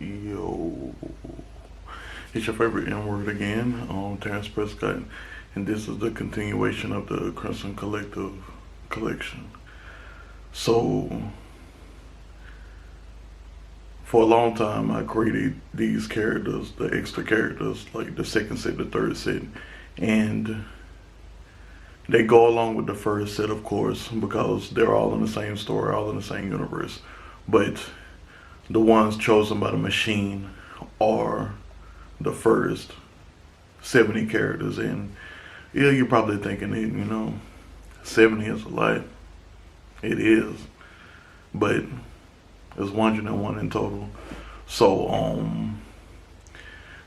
Yo, it's your favorite N word again, Terrance Prescott, and this is the continuation of the Crimson Collective collection. So, for a long time, I created these characters, the extra characters, like the second set, the third set, and they go along with the first set, of course, because they're all in the same story, all in the same universe. But the ones chosen by the machine are the first 70 characters. And yeah, you're probably thinking, 70 is a lot. It is. But it's 101 in total. So,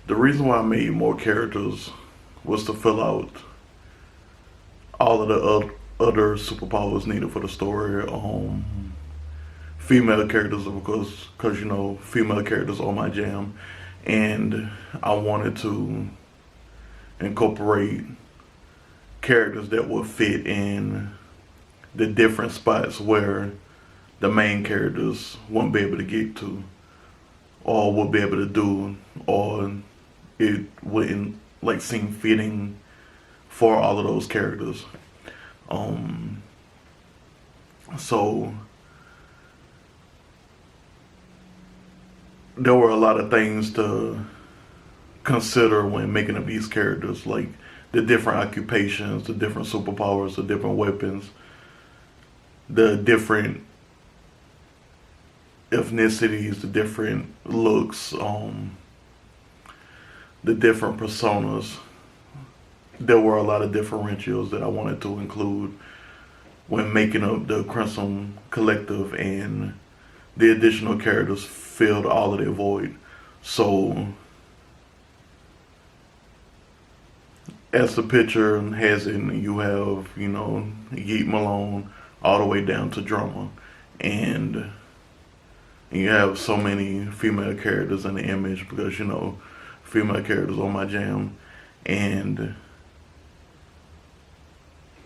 the reason why I made more characters was to fill out all of the other superpowers needed for the story. Female characters, of course, because female characters are my jam, and I wanted to incorporate characters that would fit in the different spots where the main characters won't be able to get to, or would be able to do, or it wouldn't seem fitting for all of those characters. So there were a lot of things to consider when making up these characters, like the different occupations, the different superpowers, the different weapons, the different ethnicities, the different looks, the different personas. There were a lot of differentials that I wanted to include when making up the Crimson Collective, and the additional characters filled all of their void. So, as the picture has it, you have, Yeet Malone all the way down to Drummer. And you have so many female characters in the image because, female characters are my jam. And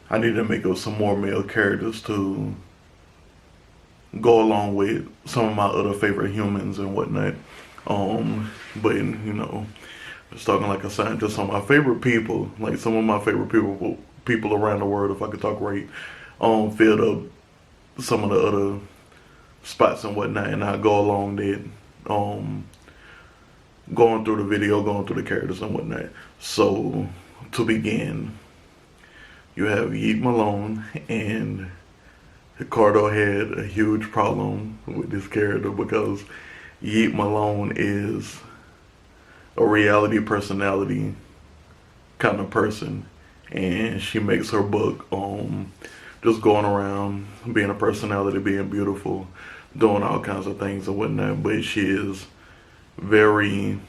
I need to make up some more male characters to go along with some of my other favorite humans and whatnot. But just talking like a scientist, some of my favorite people, like some of my favorite people around the world, if I could talk right, filled up some of the other spots and whatnot, and I go along that, going through the video, going through the characters and whatnot. So, to begin, you have Yeet Malone, and Ricardo had a huge problem with this character because Yeet Malone is a reality personality kind of person, and she makes her book just going around being a personality, being beautiful, doing all kinds of things and whatnot. But she is very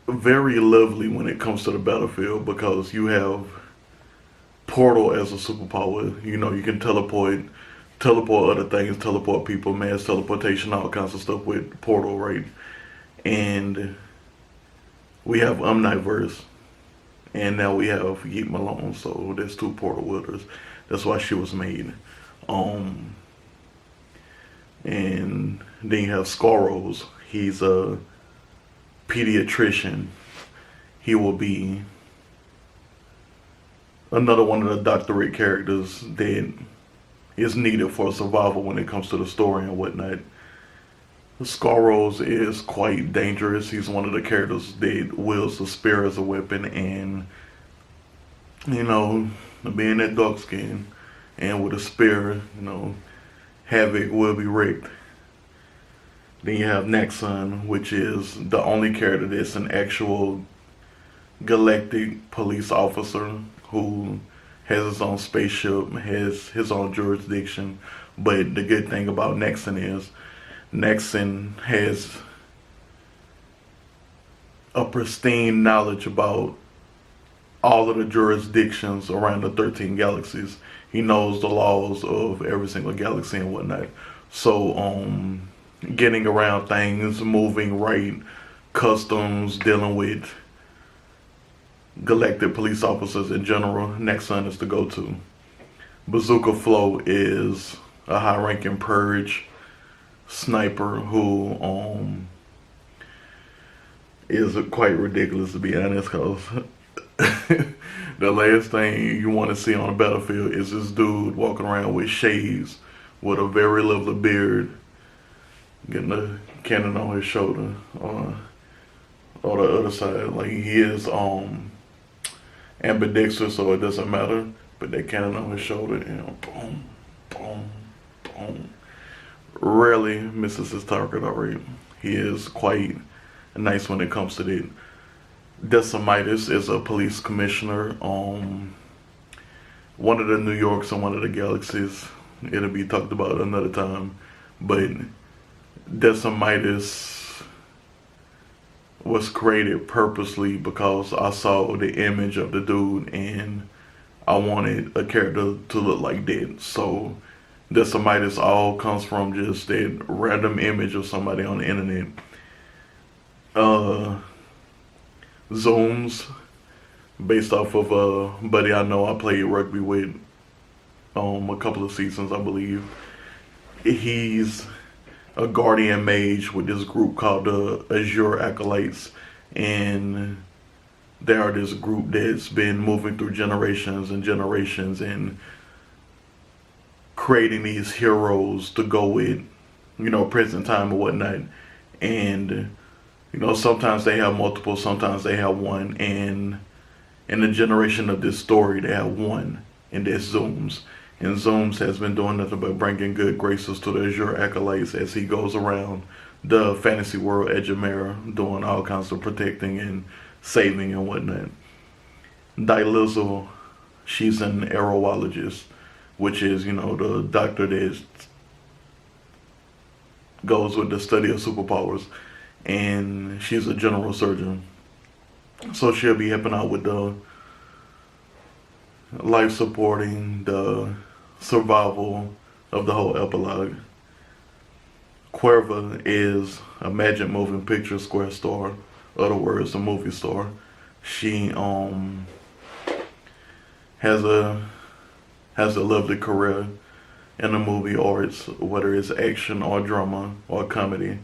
very lovely when it comes to the battlefield, because you have Portal as a superpower. You can teleport other things, teleport people, mass teleportation, all kinds of stuff with Portal, right? And we have Omniverse, and now we have Yeet Malone, so there's two Portal wielders. That's why she was made. And then you have Scorros. He's a pediatrician. He will be another one of the doctorate characters that is needed for survival when it comes to the story and whatnot. Scorros is quite dangerous. He's one of the characters that wields the spear as a weapon, and being that dark skin and with a spear, havoc will be wreaked. Then you have Nexon, which is the only character that's an actual galactic police officer who has his own spaceship, has his own jurisdiction. But the good thing about Nexon is Nexon has a pristine knowledge about all of the jurisdictions around the 13 galaxies. He knows the laws of every single galaxy and whatnot. So, getting around things, moving right, customs, dealing with galactic police officers in general, Nexon is the go-to. Bazooka Flow is a high-ranking purge sniper who is quite ridiculous, to be honest, because the last thing you want to see on the battlefield is this dude walking around with shades, with a very lovely beard, getting a cannon on his shoulder, or the other side. Like, he is ambidextrous, so it doesn't matter. But that cannon on his shoulder, boom, boom, boom, rarely misses his target already. He is quite nice when it comes to that. Decimitis is a police commissioner on one of the New Yorks and one of the galaxies. It'll be talked about another time. But Decimitis was created purposely because I saw the image of the dude and I wanted a character to look like that. So Decimitis all comes from just that random image of somebody on the internet. Zooms, based off of a buddy I know I played rugby with a couple of seasons, I believe. He's a guardian mage with this group called the Azure Acolytes, and they are this group that's been moving through generations and generations and creating these heroes to go with, present time or whatnot. And sometimes they have multiple, sometimes they have one, and in the generation of this story, they have one, and that's Zooms. And Zooms has been doing nothing but bringing good graces to the Azure Acolytes as he goes around the fantasy world at Amara, doing all kinds of protecting and saving and whatnot. Dylizzle, she's an aerologist, which is, the doctor that goes with the study of superpowers. And she's a general surgeon. So she'll be helping out with the life supporting, the survival of the whole epilogue. Cuerva is a magic moving picture square star, other words, a movie star. She has a lovely career in the movie arts, whether it's action or drama or comedy.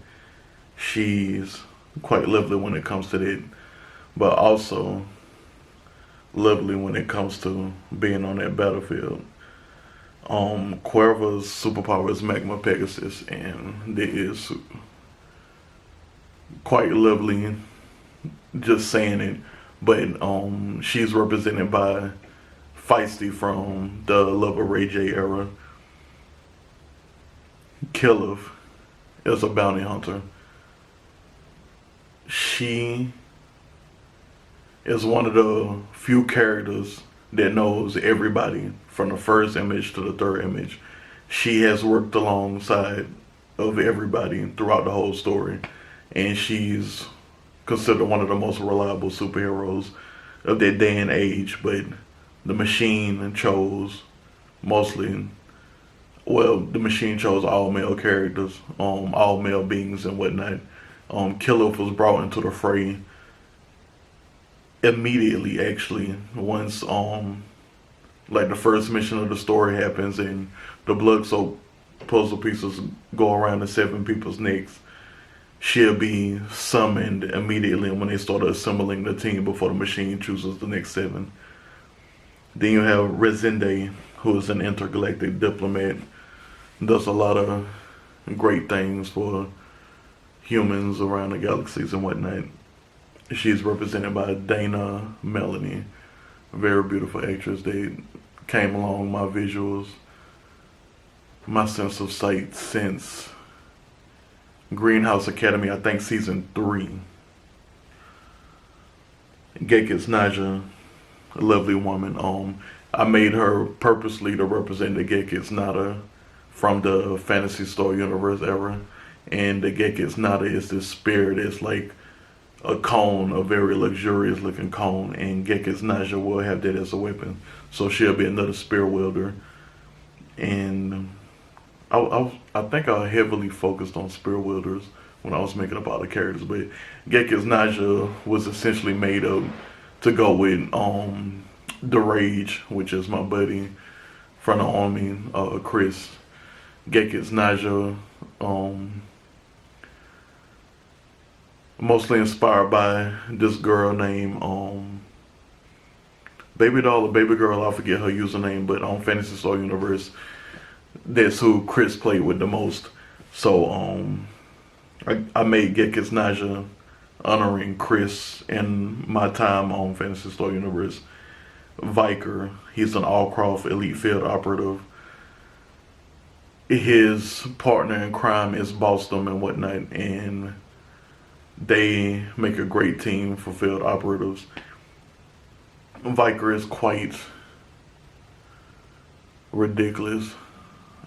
She's quite lovely when it comes to that, but also lovely when it comes to being on that battlefield. Cuerva's superpower is Magma Pegasus, and it is quite lovely just saying it, but she's represented by Feisty from the Love of Ray J era. Killif is a bounty hunter. She is one of the few characters that knows everybody from the first image to the third image. She has worked alongside of everybody throughout the whole story, and she's considered one of the most reliable superheroes of that day and age. But the machine chose the machine chose all male characters, all male beings and whatnot. Killif was brought into the fray immediately, actually, once like the first mission of the story happens and the blood soap puzzle pieces go around the 7 people's necks. She'll be summoned immediately when they start assembling the team before the machine chooses the next 7. Then you have Resende, who is an intergalactic diplomat, does a lot of great things for humans around the galaxies and whatnot. She's represented by Dana Melanie, a very beautiful actress that came along my visuals, my sense of sight since Greenhouse Academy, I think season 3. Gekis Naja, a lovely woman. I made her purposely to represent the Gekis Nada from the Fantasy Star Universe era. And the Gekis Nada is this spirit. It's like a cone, a very luxurious looking cone, and Gekis Naja will have that as a weapon. So she'll be another spear wielder. And I think I heavily focused on spear wielders when I was making up all the characters, but Gekis Naja was essentially made up to go with the Rage, which is my buddy from the army, Chris. Geket's Naja, mostly inspired by this girl named Baby Doll or Baby Girl, I forget her username, but on Fantasy Star Universe, that's who Chris played with the most. So I made Geket's Naja honoring Chris in my time on Fantasy Star Universe. Viker, he's an all-craft elite field operative. His partner in crime is Boston and whatnot, and they make a great team for field operatives. Viker is quite ridiculous.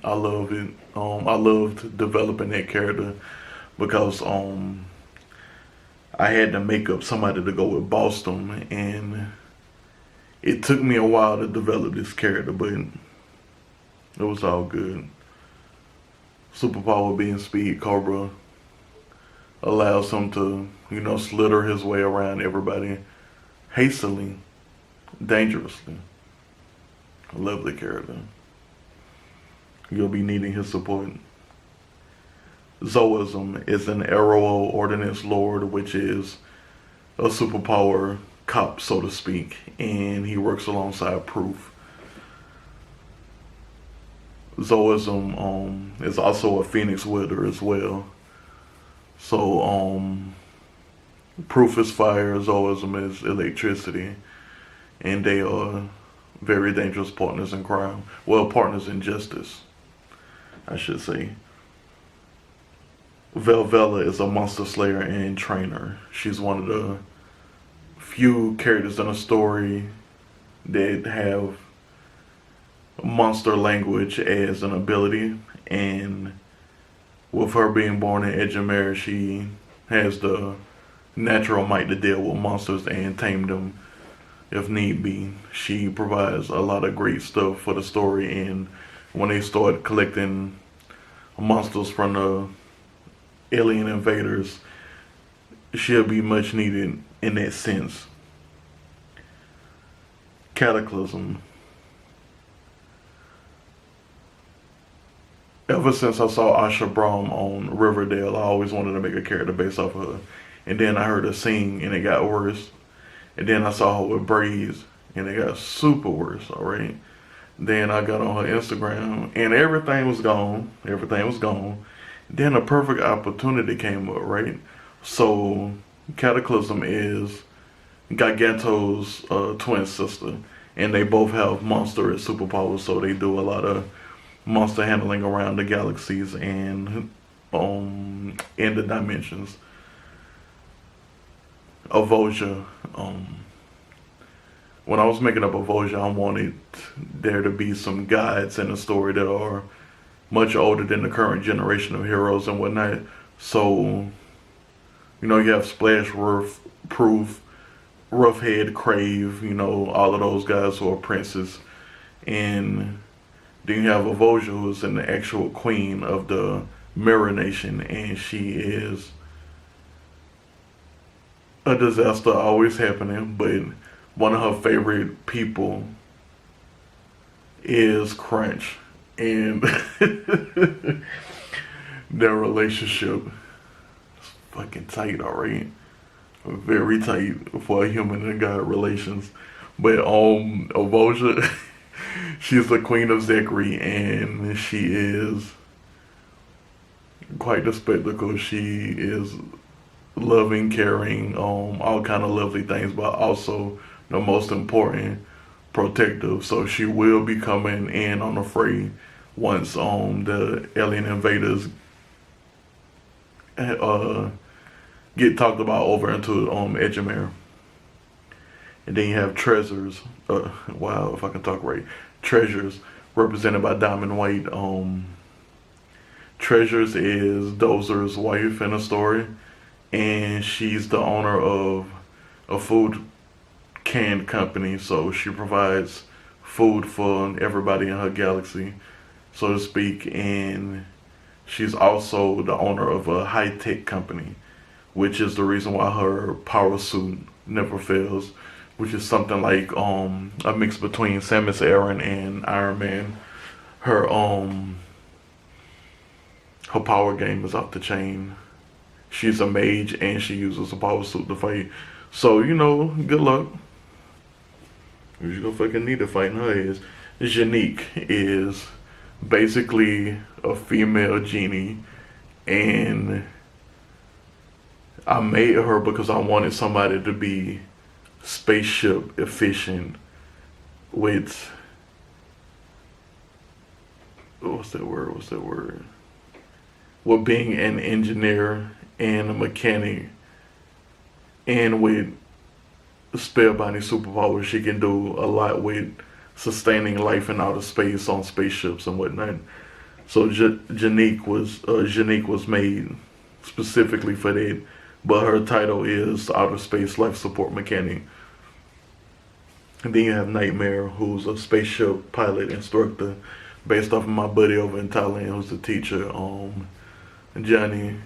I love it. I loved developing that character because I had to make up somebody to go with Boston, and it took me a while to develop this character, but it was all good. Superpower being Speed Cobra allows him to, slither his way around everybody hastily, dangerously. I love the character. You'll be needing his support. Zoephony is an Aero Ordnance Lord, which is a superpower cop, so to speak, and he works alongside Proof. Zoephony is also a Phoenix Wielder as well. So Proof is fire, Zoephony is electricity, and they are very dangerous partners in crime. Well, partners in justice, I should say. Velvela is a monster slayer and trainer. She's one of the few characters in a story that have monster language as an ability, and with her being born in Edgemere, she has the natural might to deal with monsters and tame them if need be. She provides a lot of great stuff for the story, and when they start collecting monsters from the alien invaders, she'll be much needed in that sense. Cataclysm. Ever since I saw Asha Brahm on Riverdale, I always wanted to make a character based off of her. And then I heard her sing, and it got worse. And then I saw her with braids, and it got super worse, alright? Then I got on her Instagram, and everything was gone. Everything was gone. Then a perfect opportunity came up, right? So, Cataclysm is Giganto's twin sister, and they both have monstrous superpowers, so they do a lot of monster handling around the galaxies and in the dimensions. Avosia. When I was making up Avosia, I wanted there to be some guides in the story that are much older than the current generation of heroes and whatnot. So, you have Splash, Roof, Proof, Roughhead, Crave, all of those guys who are princes. And then you have Avosia, who's an actual queen of the Mirror Nation, and she is a disaster always happening, but one of her favorite people is Crunch, and their relationship is fucking tight, alright? Very tight for a human and god relations. But Avosia, she's the queen of Zachary, and she is quite the spectacle. She is loving, caring, all kind of lovely things, but also the most important, protective. So she will be coming in on the fray once the alien invaders get talked about over into Edgemere. And then you have Treasures. Wow, if I can talk right. Treasures, represented by Diamond White. Treasures is Dozer's wife in the story, and she's the owner of a food canned company, so she provides food for everybody in her galaxy, so to speak, and she's also the owner of a high-tech company, which is the reason why her power suit never fails, which is something like a mix between Samus Aran and Iron Man. Her Her power game is off the chain. She's a mage and she uses a power suit to fight. So, you know, good luck. You're gonna fucking need to fight in her ass. Janique is basically a female genie, and I made her because I wanted somebody to be spaceship efficient with what's that word? With being an engineer and a mechanic, and with spellbinding superpowers, she can do a lot with sustaining life in outer space on spaceships and whatnot. So Janique was made specifically for that, but her title is Outer Space Life Support Mechanic. And then you have Nightmare, who's a spaceship pilot instructor, based off of my buddy over in Thailand, who's the teacher, Johnny.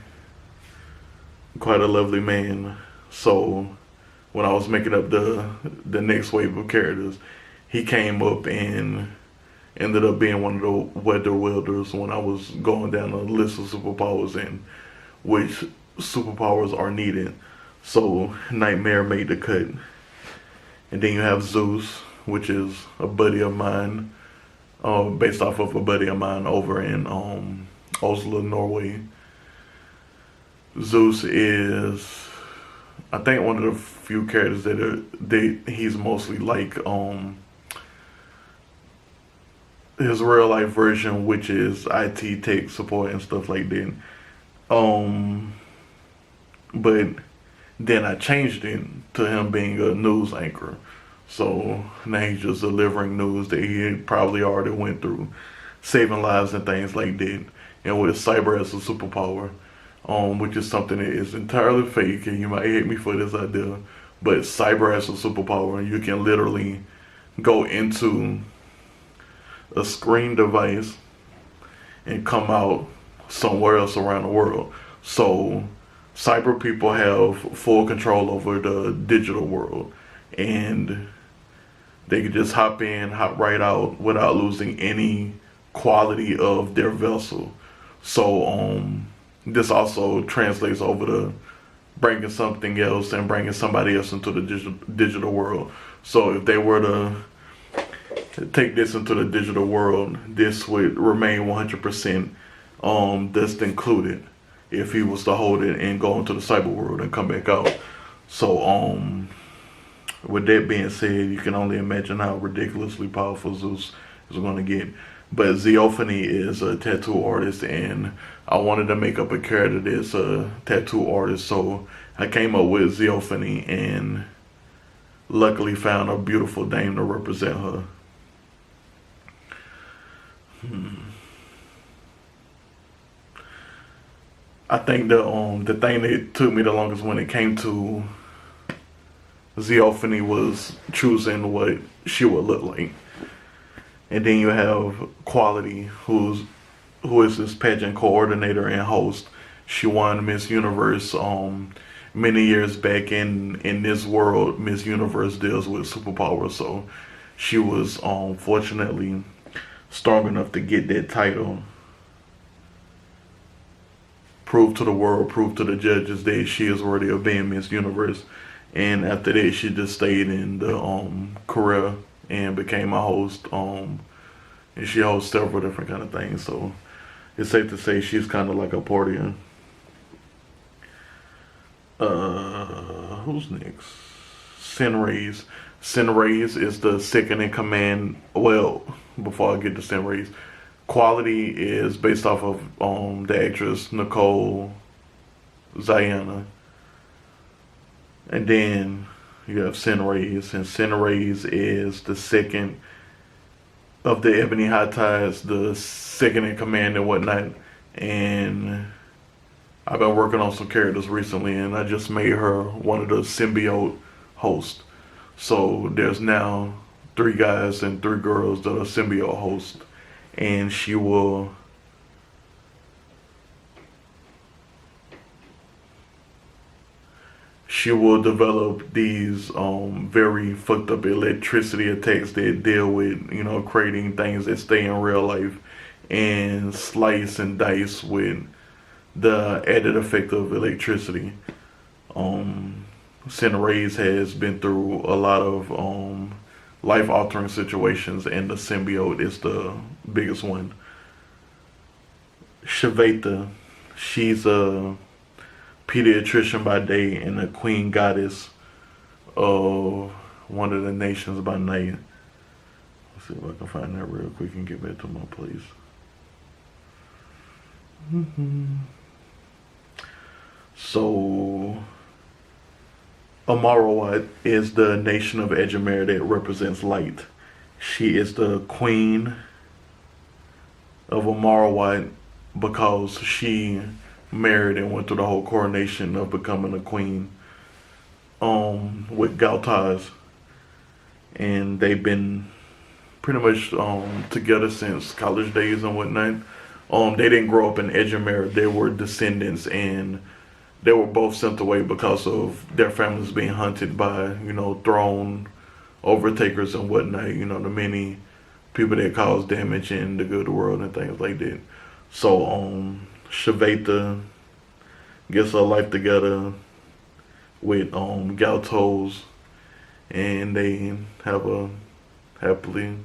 Quite a lovely man. So when I was making up the next wave of characters, he came up and ended up being one of the weather wielders when I was going down a list of superpowers and which superpowers are needed. So Nightmare made the cut. And then you have Zeus, which is a buddy of mine, based off of a buddy of mine over in Oslo, Norway. Zeus is, I think, one of the few characters that he's mostly like his real life version, which is IT tech support and stuff like that. But then I changed it to him being a news anchor. So now he's just delivering news that he probably already went through, saving lives and things like that. And with cyber as a superpower, which is something that is entirely fake, and you might hate me for this idea, but cyber as a superpower, and you can literally go into a screen device and come out somewhere else around the world. So cyber people have full control over the digital world, and they can just hop in, hop right out without losing any quality of their vessel. So this also translates over to bringing something else and bringing somebody else into the digital world. So if they were to take this into the digital world, this would remain 100% that's included if he was to hold it and go into the cyber world and come back out. So with that being said, you can only imagine how ridiculously powerful Zeus is going to get. But Zoephony is a tattoo artist, and I wanted to make up a character that's a tattoo artist, so I came up with Zoephony and luckily found a beautiful dame to represent her. I think the thing that took me the longest when it came to Zoephony was choosing what she would look like. And then you have Quality, who is this pageant coordinator and host. She won Miss Universe many years back. In this world, Miss Universe deals with superpowers, so she was fortunately strong enough to get that title. Prove to the world, prove to the judges that she is worthy of being Miss Universe. And after that, she just stayed in the career and became a host. And she hosts several different kind of things. So it's safe to say she's kind of like a partier. Who's next? Sinrays. Sinrays is the second in command. Well, before I get to Sinrays, Quality is based off of the actress Nicole Ziana. And then you have Sinrays, and Sinrays is the second of the Ebony High Tides, the second in command and whatnot. And I've been working on some characters recently, and I just made her one of the symbiote hosts. So there's now 3 guys and 3 girls that are symbiote hosts, and she will develop these very fucked up electricity attacks that deal with, creating things that stay in real life, and slice and dice with the added effect of electricity. Centaurase has been through a lot of life-altering situations, and the symbiote is the biggest one. Shveta, she's a pediatrician by day and a queen goddess of one of the nations by night. Let's see if I can find that real quick and get back to my place. So, Amara is the nation of Edgemere that represents light. She is the queen of Amara because she married and went through the whole coronation of becoming a queen with Gautaz. And they've been pretty much together since college days and whatnot. They didn't grow up in Edgemere. They were descendants, and they were both sent away because of their families being hunted by, throne overtakers and whatnot, the many people that cause damage in the good world and things like that. So, Shveta gets her life together with Gautaz, and they have a happily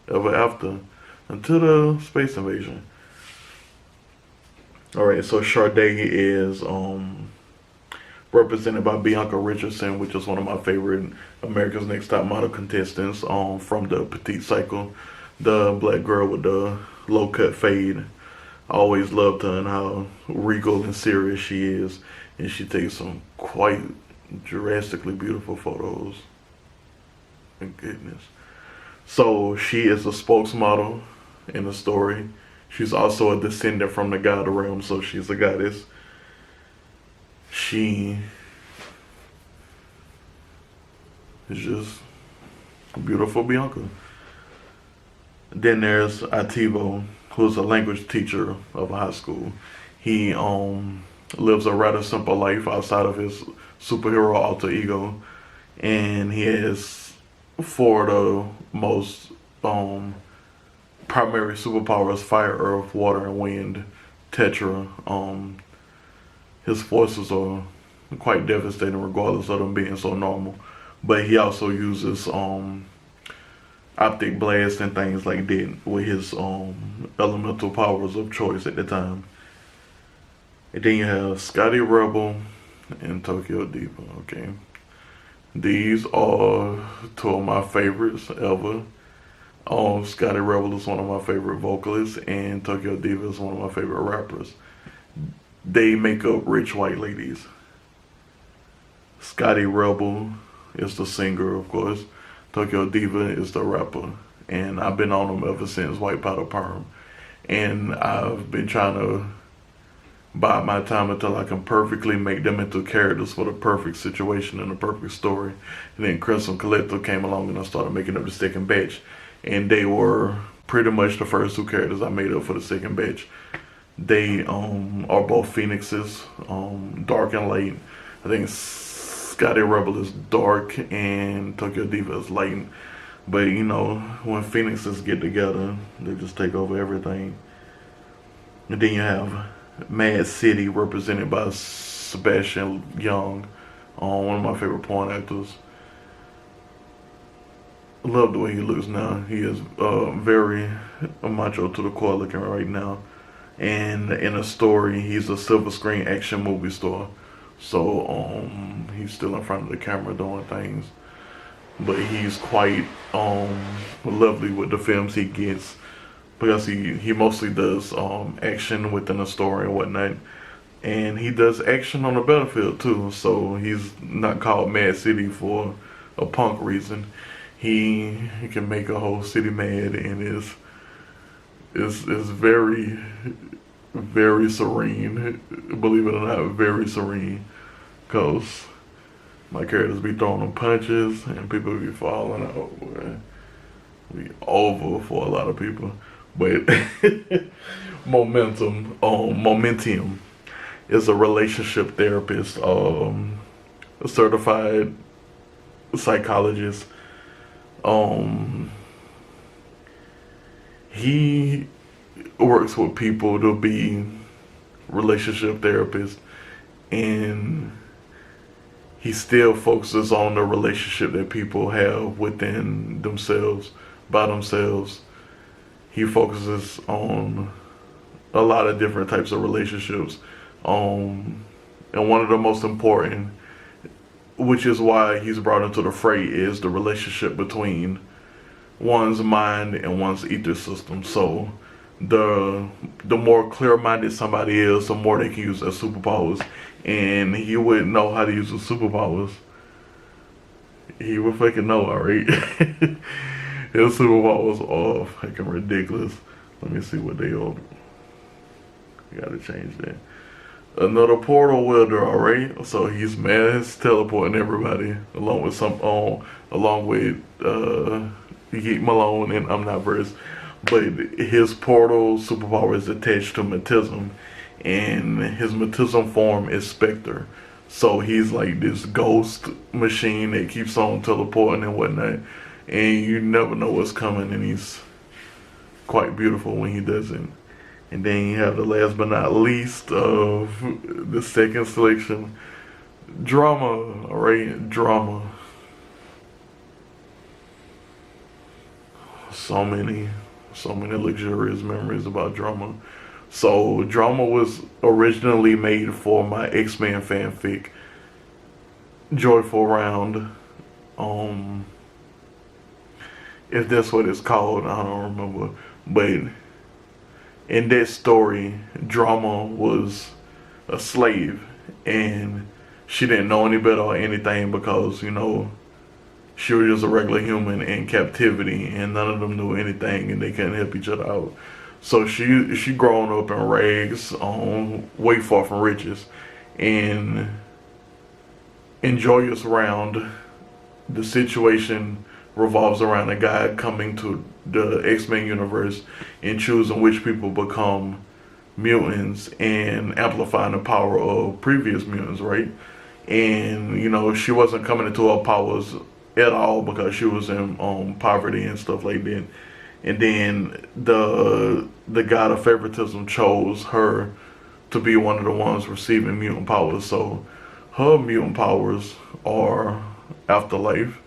ever after until the space invasion. Alright, so Sade is represented by Bianca Richardson, which is one of my favorite America's Next Top Model contestants from the Petite Cycle. The black girl with the low cut fade. I always loved her and how regal and serious she is. And she takes some quite drastically beautiful photos. Thank goodness. So she is a spokesmodel in the story. She's also a descendant from the god realm, so she's a goddess. She is just beautiful Bianca. Then there's Ativo, who's a language teacher of a high school. He lives a rather simple life outside of his superhero alter ego, and he has four of the most primary superpowers: fire, earth, water, and wind. Tetra. His forces are quite devastating regardless of them being so normal. But he also uses optic blast and things like that with his elemental powers of choice at the time. And then you have Scotty Rebel and Tokyo Diva. Okay, these are two of my favorites ever. Scotty Rebel is one of my favorite vocalists, and Tokyo Diva is one of my favorite rappers. They make up rich white ladies. Scotty Rebel is the singer, of course. Tokyo Diva is the rapper. And I've been on them ever since White Powder Perm. And I've been trying to bide my time until I can perfectly make them into characters for the perfect situation and the perfect story. And then Crimson Collective came along and I started making up the second batch. And they were pretty much the first two characters I made up for the second batch. They are both phoenixes, dark and light. I think Scotty Rebel is dark and Tokyo Diva is light. But when phoenixes get together, they just take over everything. And then you have Mad City, represented by Sebastian Young, one of my favorite porn actors. I love the way he looks now. He is very macho to the core looking right now. And in a story, he's a silver screen action movie star. So he's still in front of the camera doing things. But he's quite lovely with the films he gets, because he mostly does action within a story and whatnot. And he does action on the battlefield too. So he's not called Mad City for a punk reason. He can make a whole city mad, and is very, very serene. Believe it or not, very serene. Cause my characters be throwing them punches and people be falling out. Boy. Be over for a lot of people. But Momentum is a relationship therapist, a certified psychologist. He works with people to be relationship therapist, and he still focuses on the relationship that people have within themselves, by themselves. He focuses on a lot of different types of relationships. And one of the most important, which is why he's brought into the fray, is the relationship between one's mind and one's ether system. So the more clear-minded somebody is, the more they can use their superpowers. And he wouldn't know how to use his superpowers. He would fucking know, alright? His superpowers are fucking ridiculous. Let me see what they are. Gotta change that. Another portal wielder, alright? So he's mass teleporting everybody along with Yeet Malone and I'm Not Versed. But his portal superpower is attached to Matism, and his Matism form is Spectre. So he's like this ghost machine that keeps on teleporting and whatnot, and you never know what's coming, and he's quite beautiful when he does it. And then you have the last but not least of the second selection, drama, alright? Drama. So many luxurious memories about drama. So drama was originally made for my X-Men fanfic, Joyful Round. If that's what it's called, I don't remember. But in that story, Drama was a slave, and she didn't know any better or anything because, you know, she was just a regular human in captivity, and none of them knew anything, and they couldn't help each other out. So she grown up in rags, way far from riches, and in Joyous Round, the situation revolves around a guy coming to the X-Men universe and choosing which people become mutants and amplifying the power of previous mutants, right? And, you know, she wasn't coming into her powers at all because she was in poverty and stuff like that. And then the god of favoritism chose her to be one of the ones receiving mutant powers. So her mutant powers are afterlife,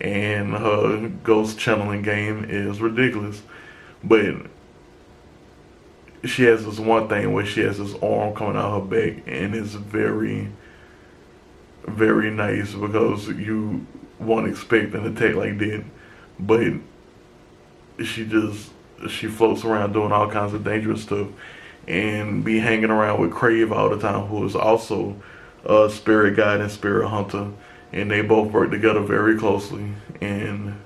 and her ghost channeling game is ridiculous. But she has this one thing where she has this arm coming out her back, and it's very, very nice because you won't expect an attack like that. But she floats around doing all kinds of dangerous stuff and be hanging around with Crave all the time, who is also a spirit guide and spirit hunter, and they both work together very closely. And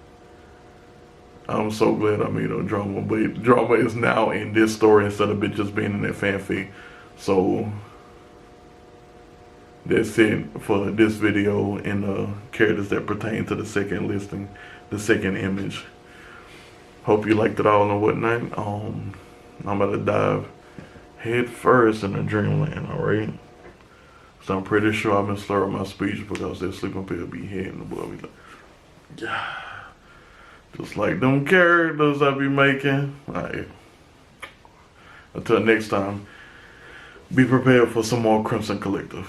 I'm so glad I made up Drama, but Drama is now in this story instead of it just being in that fanfic. So that's it for this video and the characters that pertain to the second listing, the second image. Hope you liked it all and whatnot. I'm about to dive head first into dreamland, alright? So I'm pretty sure I've been slurring my speech because that sleeping pill be hitting above me. Just like them characters I be making. Alright. Until next time, be prepared for some more Crimson Collective.